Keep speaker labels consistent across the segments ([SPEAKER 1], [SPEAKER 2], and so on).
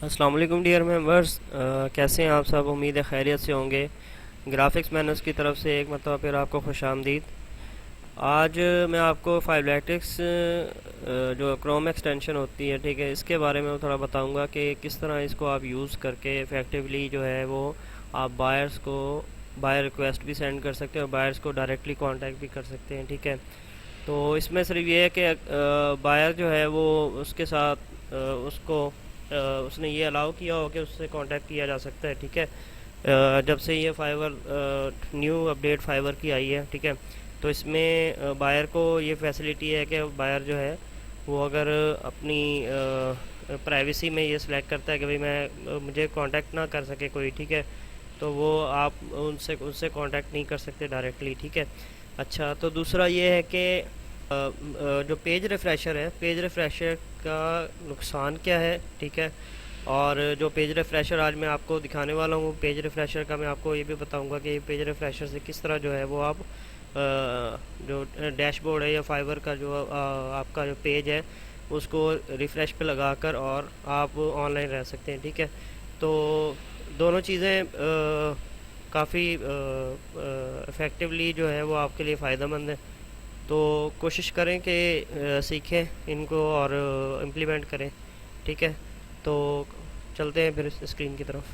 [SPEAKER 1] अस्सलाम वालेकुम dear members, कैसे हैं आप सब। उम्मीद है खैरियत से होंगे। ग्राफिक्स मैनर्स की तरफ से एक मरतबा फिर आपको खुश आमदीद। आज मैं आपको फाइवलैटिक्स जो क्रोम एक्सटेंशन होती है, ठीक है, इसके बारे में थोड़ा बताऊंगा कि किस तरह इसको आप यूज़ करके इफ़ेक्टिवली जो है वो आप बायर्स को बायर रिक्वेस्ट भी सेंड कर सकते हैं और बायर्स को डायरेक्टली कांटेक्ट भी कर सकते हैं, ठीक है। तो इसमें सिर्फ ये है कि बायर जो है वो उसके साथ उसको उसने ये अलाउ किया हो कि उससे कांटेक्ट किया जा सकता है, ठीक है। जब से ये फाइवर न्यू अपडेट फाइवर की आई है, ठीक है, तो इसमें बायर को ये फैसिलिटी है कि बायर जो है वो अगर अपनी प्राइवेसी में ये सिलेक्ट करता है कि भाई मैं मुझे कांटेक्ट ना कर सके कोई, ठीक है, तो वो आप उनसे उससे कांटेक्ट नहीं कर सकते डायरेक्टली, ठीक है। अच्छा, तो दूसरा ये है कि जो पेज रिफ़्रेशर है, पेज रिफ़्रेशर का नुकसान क्या है, ठीक है। और जो पेज रिफ़्रेशर आज मैं आपको दिखाने वाला हूँ, पेज रिफ़्रेशर का मैं आपको ये भी बताऊँगा कि पेज रिफ़्रेशर से किस तरह जो है वो आप जो डैशबोर्ड है या फाइवर का जो आपका जो पेज है उसको रिफ़्रेश पे लगाकर और आप ऑनलाइन रह सकते हैं, ठीक है। तो दोनों चीज़ें काफ़ी इफ़ेक्टिवली जो है वो आपके लिए फ़ायदेमंद है। तो कोशिश करें कि सीखें इनको और इम्प्लीमेंट करें, ठीक है। तो चलते हैं फिर स्क्रीन की तरफ।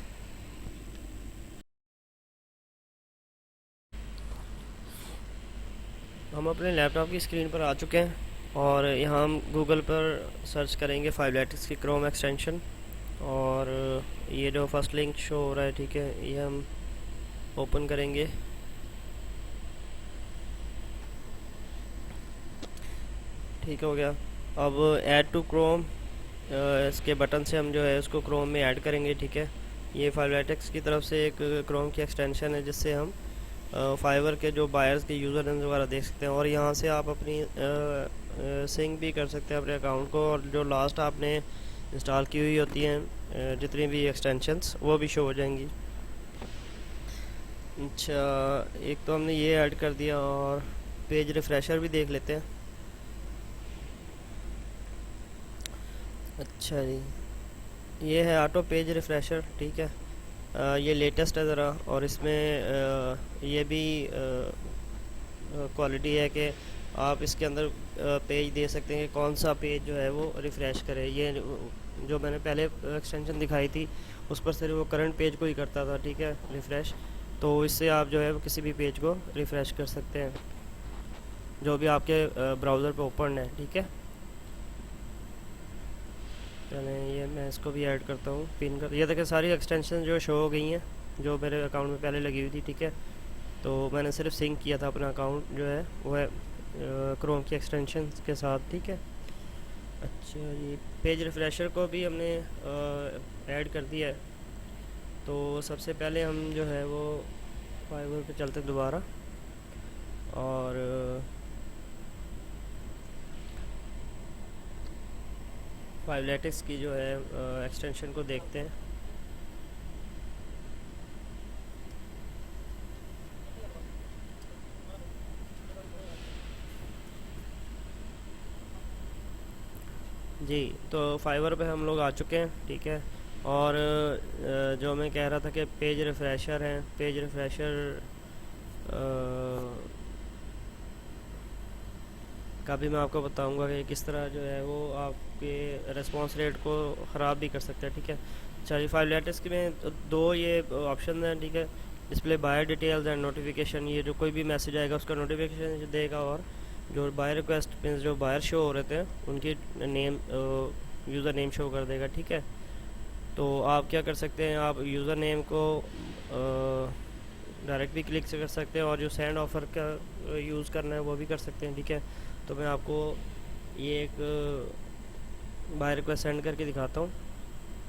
[SPEAKER 1] हम अपने लैपटॉप की स्क्रीन पर आ चुके हैं और यहाँ हम गूगल पर सर्च करेंगे फाइवलैटिक्स की क्रोम एक्सटेंशन। और ये जो फर्स्ट लिंक शो हो रहा है, ठीक है, ये हम ओपन करेंगे। ठीक हो गया। अब ऐड टू क्रोम, इसके बटन से हम जो है उसको क्रोम में ऐड करेंगे, ठीक है। ये फाइवलैटिक्स की तरफ से एक क्रोम की एक्सटेंशन है जिससे हम फाइवर के जो बायर्स के यूज़र नेम्स वगैरह देख सकते हैं और यहाँ से आप अपनी सिंक भी कर सकते हैं अपने अकाउंट को, और जो लास्ट आपने इंस्टॉल की हुई होती हैं जितनी भी एक्सटेंशंस वो भी शो हो जाएंगी। अच्छा, एक तो हमने ये ऐड कर दिया और पेज रिफ़्रेशर भी देख लेते हैं। अच्छा जी, ये है ऑटो पेज रिफ़्रेशर, ठीक है। ये लेटेस्ट है ज़रा, और इसमें ये भी क्वालिटी है कि आप इसके अंदर पेज दे सकते हैं कि कौन सा पेज जो है वो रिफ़्रेश करे। ये जो मैंने पहले एक्सटेंशन दिखाई थी उस पर सिर्फ वो करंट पेज को ही करता था, ठीक है, रिफ़्रेश। तो इससे आप जो है वो किसी भी पेज को रिफ़्रेश कर सकते हैं जो भी आपके ब्राउज़र पे ओपन है, ठीक है। चलें, ये मैं इसको भी ऐड करता हूँ, पिन कर। ये देखिए सारी एक्सटेंशन जो शो हो गई हैं जो मेरे अकाउंट में पहले लगी हुई थी, ठीक है। तो मैंने सिर्फ सिंक किया था अपना अकाउंट जो है वो है क्रोम की एक्सटेंशन के साथ, ठीक है। अच्छा, ये पेज रिफ़्रेशर को भी हमने ऐड कर दिया है। तो सबसे पहले हम जो है वो फाइवर पे चलते दोबारा और फाइवलैटिक्स की जो है एक्सटेंशन को देखते हैं। जी, तो फाइवर पे हम लोग आ चुके हैं, ठीक है। और जो मैं कह रहा था कि पेज रिफ़्रेशर है, पेज रिफ़्रेशर का भी मैं आपको बताऊंगा कि किस तरह जो है वो आपके रिस्पांस रेट को ख़राब भी कर सकता है, ठीक है। चलिए, फाइव लेटेस्ट के में दो ये ऑप्शन हैं, ठीक है। Display buyer details and notification, ये जो कोई भी मैसेज आएगा उसका नोटिफिकेशन देगा, और जो बायर रिक्वेस्ट मीन्स जो बायर शो हो रहे थे उनकी नेम यूज़र नेम शो कर देगा, ठीक है। तो आप क्या कर सकते हैं, आप यूज़र नेम को डायरेक्ट भी क्लिक से कर सकते हैं और जो सेंड ऑफ़र का यूज़ करना है वो भी कर सकते हैं, ठीक है। तो मैं आपको ये एक बाय रिक्वेस्ट सेंड करके दिखाता हूँ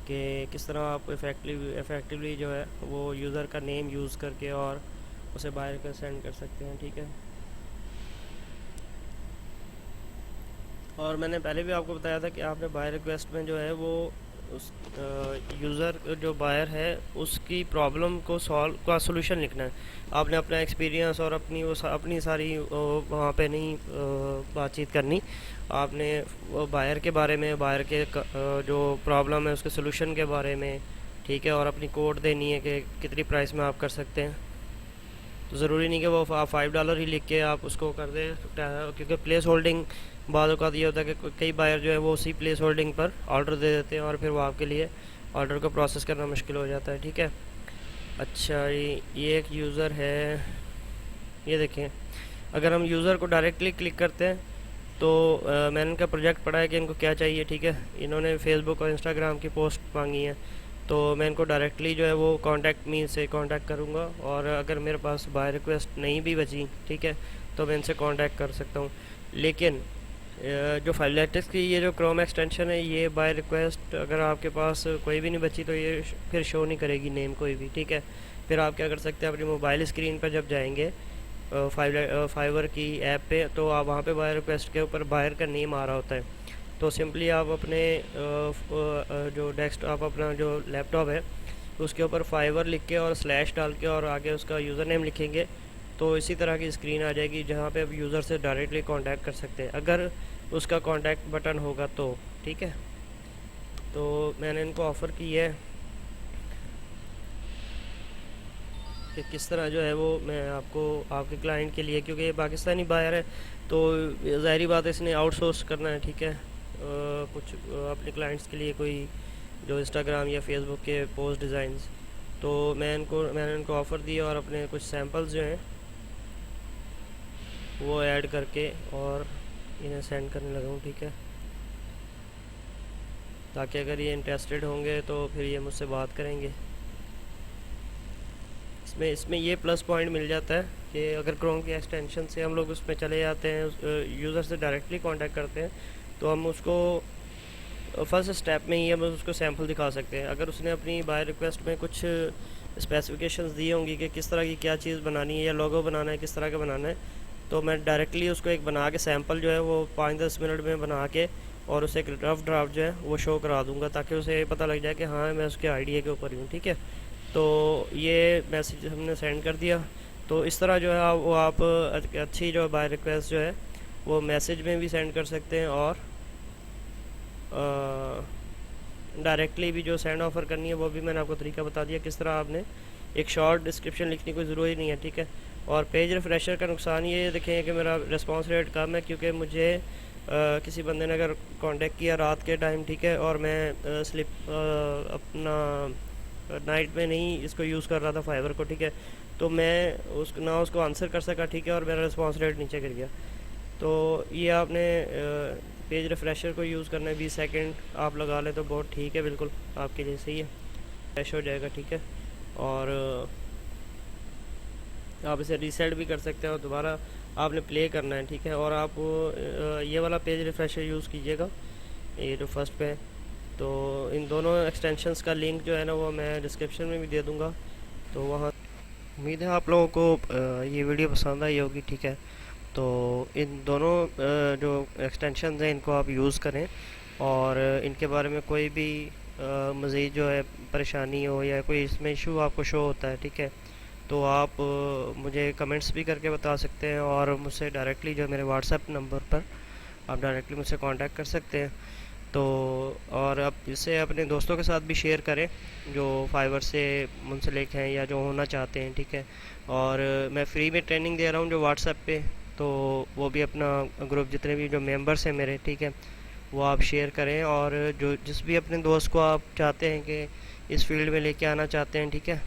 [SPEAKER 1] कि किस तरह आप इफ़ेक्टिवली जो है वो यूज़र का नेम यूज़ करके और उसे बाय रिक्वेस्ट सेंड कर सकते हैं, ठीक है। और मैंने पहले भी आपको बताया था कि आपने बाय रिक्वेस्ट में जो है वो उस यूज़र जो बायर है उसकी प्रॉब्लम को सॉल्व का सोल्यूशन लिखना है। आपने अपना एक्सपीरियंस और अपनी सारी वहाँ पे नहीं बातचीत करनी। आपने बायर के बारे में, बायर के जो प्रॉब्लम है उसके सोल्यूशन के बारे में, ठीक है, और अपनी कोड देनी है कि कितनी प्राइस में आप कर सकते हैं। तो ज़रूरी नहीं कि वो आप $5 ही लिख के आप उसको कर दें, क्योंकि प्लेस होल्डिंग बाद औक़ात ये होता है कि कई बायर जो है वो उसी प्लेस होल्डिंग पर ऑर्डर दे देते हैं और फिर वो आपके लिए ऑर्डर को प्रोसेस करना मुश्किल हो जाता है, ठीक है। अच्छा, ये एक यूज़र है, ये देखें। अगर हम यूज़र को डायरेक्टली क्लिक करते हैं तो मैंने इनका प्रोजेक्ट पढ़ा है कि इनको क्या चाहिए, ठीक है। इन्होंने फेसबुक और इंस्टाग्राम की पोस्ट मांगी है, तो मैं इनको डायरेक्टली जो है वो कांटेक्ट मी से कांटेक्ट करूँगा। और अगर मेरे पास बाय रिक्वेस्ट नहीं भी बची, ठीक है, तो मैं इनसे कांटेक्ट कर सकता हूँ। लेकिन जो फाइलैटिक्स की ये जो क्रोम एक्सटेंशन है, ये बाय रिक्वेस्ट अगर आपके पास कोई भी नहीं बची तो ये फिर शो नहीं करेगी नेम कोई भी, ठीक है। फिर आप क्या कर सकते हैं, अपनी मोबाइल स्क्रीन पर जब जाएंगे फाइवर की ऐप पे, तो आप वहाँ पे बाय रिक्वेस्ट के ऊपर बायर का नेम आ रहा होता है। तो सिंपली आप अपने जो डेस्कटॉप, अपना जो लैपटॉप है उसके ऊपर फाइवर लिख के और स्लैश डाल के और आगे उसका यूज़र नेम लिखेंगे, तो इसी तरह की स्क्रीन आ जाएगी जहाँ पे आप यूज़र से डायरेक्टली कांटेक्ट कर सकते हैं, अगर उसका कांटेक्ट बटन होगा तो, ठीक है। तो मैंने इनको ऑफ़र की है कि किस तरह जो है वो मैं आपको आपके क्लाइंट के लिए, क्योंकि ये पाकिस्तानी बायर है तो ज़ाहिरी बात है इसने आउटसोर्स करना है, ठीक है। कुछ अपने क्लाइंट्स के लिए कोई जो इंस्टाग्राम या फेसबुक के पोस्ट डिज़ाइंस, तो मैंने इनको ऑफ़र दिया और अपने कुछ सैम्पल्स जो हैं वो ऐड करके और इन्हें सेंड करने लगा हूँ, ठीक है, ताकि अगर ये इंटरेस्टेड होंगे तो फिर ये मुझसे बात करेंगे। इसमें ये प्लस पॉइंट मिल जाता है कि अगर क्रोम की एक्सटेंशन से हम लोग उसमें चले जाते हैं, यूज़र से डायरेक्टली कांटेक्ट करते हैं, तो हम उसको फर्स्ट स्टेप में ही हम उसको सैम्पल दिखा सकते हैं। अगर उसने अपनी बाय रिक्वेस्ट में कुछ स्पेसिफिकेशंस दी होंगी कि किस तरह की क्या चीज़ बनानी है या लोगो बनाना है, किस तरह का बनाना है, तो मैं डायरेक्टली उसको एक बना के सैम्पल जो है वो 5-10 मिनट में बना के और उसे एक रफ ड्राफ्ट जो है वो शो करा दूँगा, ताकि उसे पता लग जाए कि हाँ मैं उसके आइडिया के ऊपर ही हूँ, ठीक है। तो ये मैसेज हमने सेंड कर दिया। तो इस तरह जो है वो आप अच्छी जो बाय रिक्वेस्ट जो है वो मैसेज में भी सेंड कर सकते हैं और डायरेक्टली भी जो सेंड ऑफ़र करनी है वो भी मैंने आपको तरीका बता दिया किस तरह। आपने एक शॉर्ट डिस्क्रिप्शन लिखने की ज़रूरी नहीं है, ठीक है। और पेज रिफ्रेशर का नुकसान ये देखें कि मेरा रिस्पांस रेट कम है, क्योंकि मुझे किसी बंदे ने अगर कांटेक्ट किया रात के टाइम, ठीक है, और मैं अपना नाइट में नहीं इसको यूज़ कर रहा था फाइवर को, ठीक है, तो मैं उसको आंसर कर सका, ठीक है, और मेरा रिस्पांस रेट नीचे गिर गया। तो ये आपने पेज रिफ्रेशर को यूज़ करना है, 20 सेकंड आप लगा लें तो बहुत ठीक है, बिल्कुल आपके लिए सही है, फ्रेश हो जाएगा, ठीक है। और आप इसे रीसेट भी कर सकते हैं और दोबारा आपने प्ले करना है, ठीक है। और आप ये वाला पेज रिफ्रेशर यूज़ कीजिएगा, ये जो फर्स्ट पे है। तो इन दोनों एक्सटेंशंस का लिंक जो है ना वो मैं डिस्क्रिप्शन में भी दे दूँगा, तो वहाँ उम्मीद है आप लोगों को ये वीडियो पसंद आई होगी, ठीक है। तो इन दोनों जो एक्सटेंशन हैं इनको आप यूज़ करें, और इनके बारे में कोई भी मज़ीद जो है परेशानी हो या कोई इसमें इशू आपको शो होता है, ठीक है, तो आप मुझे कमेंट्स भी करके बता सकते हैं, और मुझसे डायरेक्टली जो मेरे व्हाट्सएप नंबर पर आप डायरेक्टली मुझसे कांटेक्ट कर सकते हैं। तो और आप इसे अपने दोस्तों के साथ भी शेयर करें जो फाइवर से मुंसलिक हैं या जो होना चाहते हैं, ठीक है। और मैं फ्री में ट्रेनिंग दे रहा हूँ जो व्हाट्सएप पे, तो वो भी अपना ग्रुप जितने भी जो मेंबर्स हैं मेरे, ठीक है, वो आप शेयर करें। और जो जिस भी अपने दोस्त को आप चाहते हैं कि इस फील्ड में लेके आना चाहते हैं, ठीक है,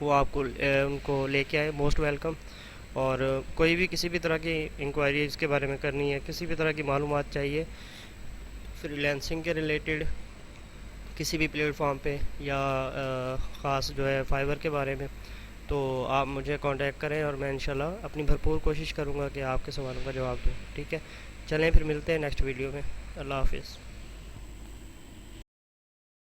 [SPEAKER 1] वो आपको उनको लेके आए, मोस्ट वेलकम। और कोई भी किसी भी तरह की इंक्वायरी इसके बारे में करनी है, किसी भी तरह की मालूमात चाहिए फ्रीलांसिंग के रिलेटेड किसी भी प्लेटफॉर्म पे या ख़ास जो है फाइवर के बारे में, तो आप मुझे कांटेक्ट करें और मैं इंशाल्लाह अपनी भरपूर कोशिश करूँगा कि आपके सवालों का जवाब दूँ, ठीक है। चलें फिर मिलते हैं नेक्स्ट वीडियो में। अल्लाह हाफिज़।